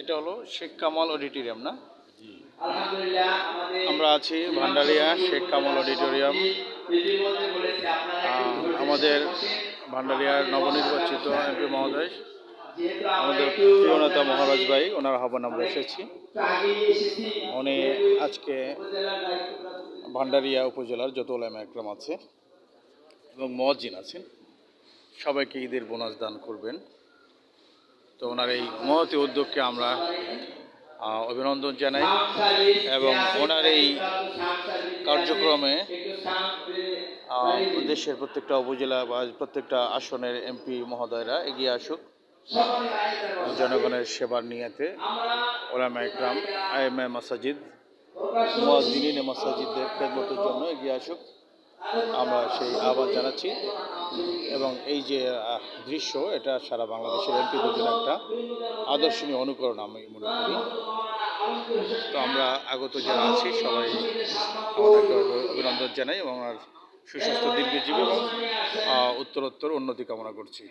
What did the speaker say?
এটা হলো শেখ কামাল অডিটোরিয়াম না? আমরা আছি ভান্ডারিয়া শেখ কামাল অডিটোরিয়াম। আমাদের ভান্ডারিয়ার নবনির্বাচিত এমপি মহোদয়, আমাদের প্রিয় নেতা মহারাজ ভাই, ওনার আহ্বান আমরা এসেছি। উনি আজকে ভান্ডারিয়া উপজেলার যত ওলামা একরাম আছে এবং মুয়াজ্জিন আছেন সবাইকে ঈদের বোনাস দান করবেন। তো ওনার এই মহতী উদ্যোগকে আমরা অভিনন্দন জানাই এবং ওনার এই কার্যক্রমে দেশের প্রত্যেকটা উপজেলা বা প্রত্যেকটা আসনের এমপি মহোদয়রা এগিয়ে আসুক জনগণের সেবার নিয়েতে। ওলামা ইকরাম, আইএমএ মাসাজিদ, মুয়াজ্জিনিন মাসাজিদদের খেদমতের জন্য এগিয়ে আসুক, আমরা সেই আহ্বান জানাচ্ছি। এবং এই যে দৃশ্য, এটা সারা বাংলাদেশের এমপিদের জন্য একটা আদর্শনীয় অনুকরণ আমি মনে করি। তো আমরা আগত যারা আছি সবাই আমাদেরকে অভিনন্দন জানাই এবং আর সুস্বাস্থ্য দীর্ঘজীবী এবং উত্তরোত্তর উন্নতি কামনা করছি।